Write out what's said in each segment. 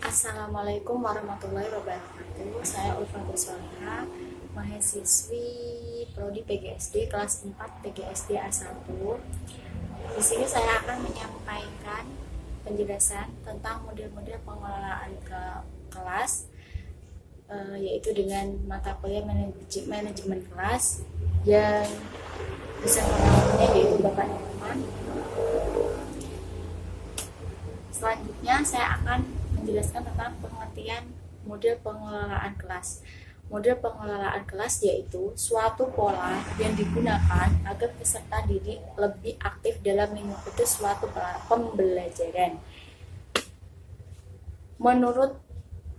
Assalamualaikum warahmatullahi wabarakatuh. Saya Ulfa Kuswala, mahasiswi Prodi PGSD kelas 4 PGSD A1. Di sini saya akan menyampaikan penjelasan tentang model-model pengelolaan kelas, yaitu dengan mata kuliah manajemen kelas yang bisa menerangkannya yaitu Bapak Nyoman. Selanjutnya saya akan menjelaskan tentang pengertian model pengelolaan kelas. Model pengelolaan kelas yaitu suatu pola yang digunakan agar peserta didik lebih aktif dalam mengikuti suatu pembelajaran. Menurut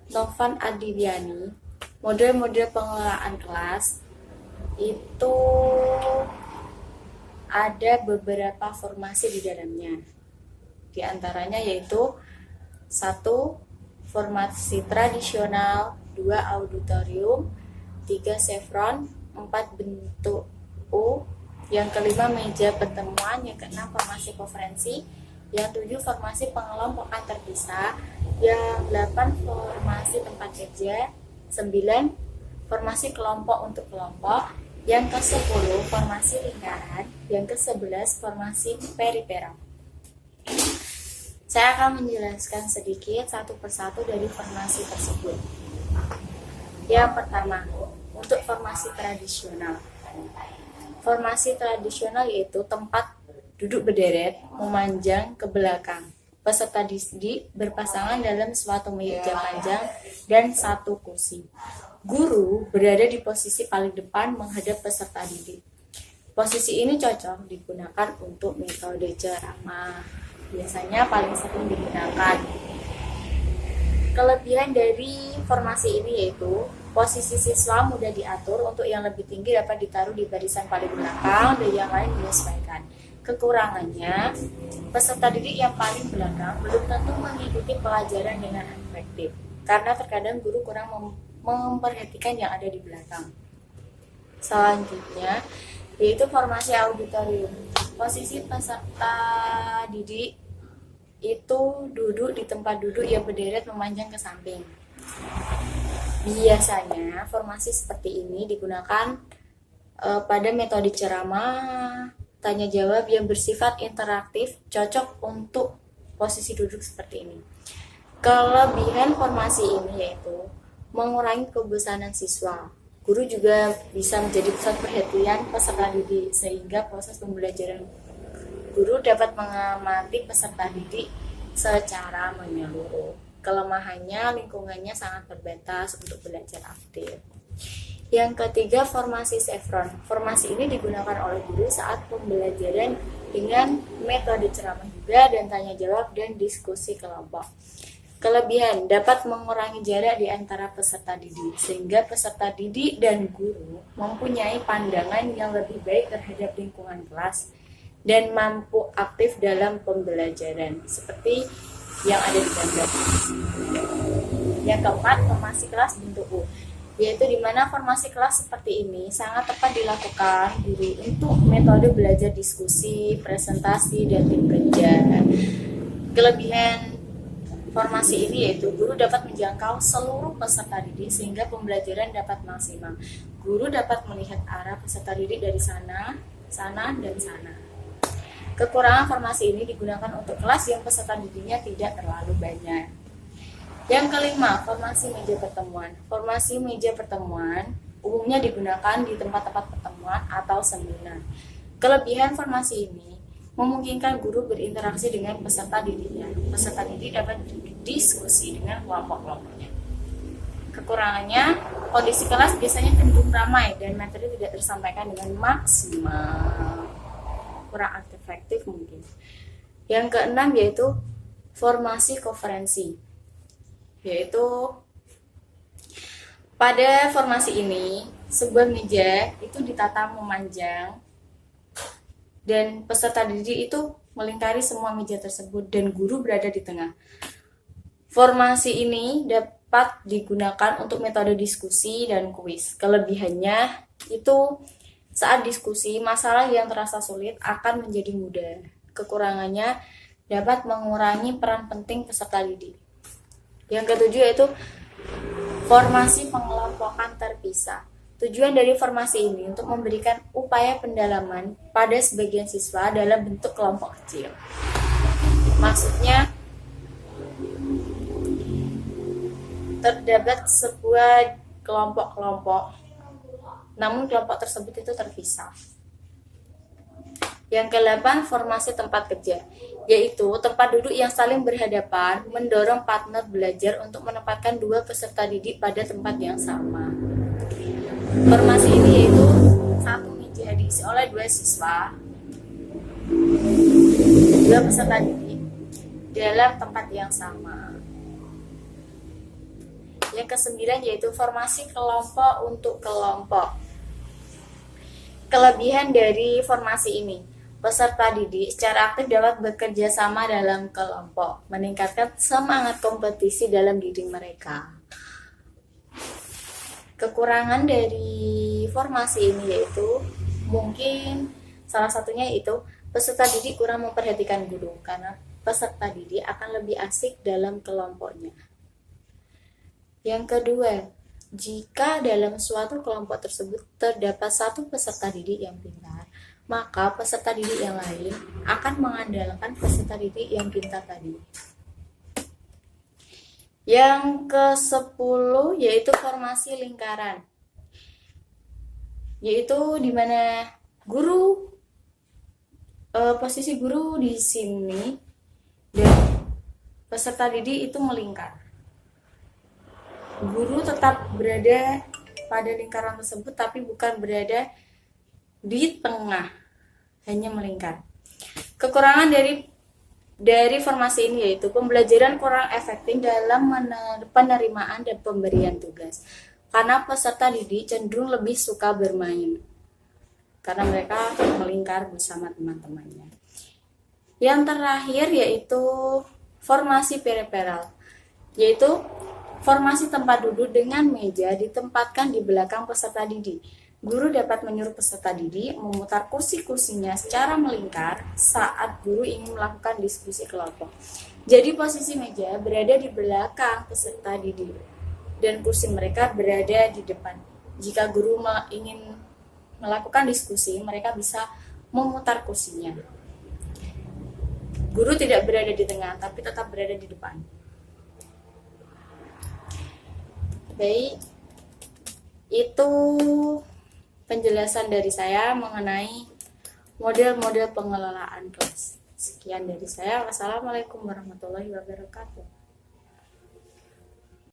Novan Adiwiani, model-model pengelolaan kelas itu ada beberapa formasi di dalamnya. Di antaranya yaitu 1. Formasi tradisional, 2. Auditorium, 3. chevron, 4. bentuk U, yang kelima meja pertemuan, yang keenam formasi konferensi, yang 7. formasi pengelompokan terpisah, yang 8. formasi tempat kerja, 9. formasi kelompok untuk kelompok, yang ke-10 formasi lingkaran, yang ke-11 formasi periferal. Saya akan menjelaskan sedikit satu persatu dari formasi tersebut. Yang pertama, untuk formasi tradisional. Formasi tradisional yaitu tempat duduk berderet memanjang ke belakang. Peserta didik berpasangan dalam suatu meja panjang dan satu kursi. Guru berada di posisi paling depan menghadap peserta didik. Posisi ini cocok digunakan untuk metode ceramah. Biasanya paling sering digunakan. Kelebihan dari formasi ini yaitu posisi siswa mudah diatur, untuk yang lebih tinggi dapat ditaruh di barisan paling belakang dan yang lain menyesuaikan. Kekurangannya, peserta didik yang paling belakang belum tentu mengikuti pelajaran dengan efektif, karena terkadang guru kurang memperhatikan yang ada di belakang. Selanjutnya, yaitu formasi auditorium. Posisi peserta didik itu duduk di tempat duduk yang berderet memanjang ke samping. Biasanya formasi seperti ini digunakan pada metode ceramah, tanya jawab yang bersifat interaktif, cocok untuk posisi duduk seperti ini. Kelebihan formasi ini yaitu mengurangi kebosanan siswa. Guru juga bisa menjadi pusat perhatian peserta didik, sehingga proses pembelajaran guru dapat mengamati peserta didik secara menyeluruh. Kelemahannya, lingkungannya sangat terbatas untuk belajar aktif. Yang ketiga, formasi chevron. Formasi ini digunakan oleh guru saat pembelajaran dengan metode ceramah juga dan tanya jawab dan diskusi kelompok. Kelebihan, dapat mengurangi jarak di antara peserta didik, sehingga peserta didik dan guru mempunyai pandangan yang lebih baik terhadap lingkungan kelas dan mampu aktif dalam pembelajaran, seperti yang ada di gambar. Yang keempat, formasi kelas bentuk U, yaitu di mana formasi kelas seperti ini sangat tepat dilakukan guru untuk metode belajar diskusi, presentasi, dan tim kerja. Kelebihan formasi ini yaitu guru dapat menjangkau seluruh peserta didik sehingga pembelajaran dapat maksimal. Guru dapat melihat arah peserta didik dari sana, dan sana. Kekurangan formasi ini digunakan untuk kelas yang peserta didiknya tidak terlalu banyak. Yang kelima, formasi meja pertemuan. Formasi meja pertemuan umumnya digunakan di tempat-tempat pertemuan atau seminar. Kelebihan formasi ini memungkinkan guru berinteraksi dengan peserta didiknya. Peserta didik dapat berdiskusi dengan kelompok-kelompoknya. Kekurangannya, kondisi kelas biasanya cenderung ramai dan materi tidak tersampaikan dengan maksimal. Kurang efektif mungkin. Yang keenam yaitu formasi konferensi. Yaitu pada formasi ini, sebuah meja itu ditata memanjang dan peserta didik itu melingkari semua meja tersebut dan guru berada di tengah. Formasi ini dapat digunakan untuk metode diskusi dan kuis. Kelebihannya itu saat diskusi, masalah yang terasa sulit akan menjadi mudah. Kekurangannya dapat mengurangi peran penting peserta didik. Yang ketujuh yaitu formasi pengelompokan terpisah. Tujuan dari formasi ini untuk memberikan upaya pendalaman pada sebagian siswa dalam bentuk kelompok kecil. Maksudnya, terdapat sebuah kelompok-kelompok, namun kelompok tersebut itu terpisah. Yang ke-8, formasi tempat kerja, yaitu tempat duduk yang saling berhadapan mendorong partner belajar untuk menempatkan dua peserta didik pada tempat yang sama. Formasi ini yaitu satu meja diisi oleh dua siswa, dua peserta didik dalam tempat yang sama. Yang ke-9 yaitu formasi kelompok untuk kelompok. Kelebihan dari formasi ini, peserta didik secara aktif dapat bekerja sama dalam kelompok, meningkatkan semangat kompetisi dalam diri mereka. Kekurangan dari formasi ini yaitu mungkin salah satunya yaitu peserta didik kurang memperhatikan guru karena peserta didik akan lebih asik dalam kelompoknya. Yang kedua, jika dalam suatu kelompok tersebut terdapat satu peserta didik yang pintar, maka peserta didik yang lain akan mengandalkan peserta didik yang pintar tadi. Yang ke-10 yaitu formasi lingkaran, yaitu di mana guru, posisi guru di sini dan peserta didik itu melingkar. Guru tetap berada pada lingkaran tersebut tapi bukan berada di tengah, hanya melingkar. Kekurangan dari formasi ini yaitu pembelajaran kurang efektif dalam penerimaan dan pemberian tugas, karena peserta didik cenderung lebih suka bermain karena mereka melingkar bersama teman-temannya. Yang terakhir yaitu formasi periferal, yaitu formasi tempat duduk dengan meja ditempatkan di belakang peserta didik. Guru dapat menyuruh peserta didik memutar kursi-kursinya secara melingkar saat guru ingin melakukan diskusi kelompok. Jadi posisi meja berada di belakang peserta didik dan kursi mereka berada di depan. Jika guru ingin melakukan diskusi, mereka bisa memutar kursinya. Guru tidak berada di tengah, tapi tetap berada di depan. Baik, itu penjelasan dari saya mengenai model-model pengelolaan kelas. Sekian dari saya. Wassalamualaikum warahmatullahi wabarakatuh.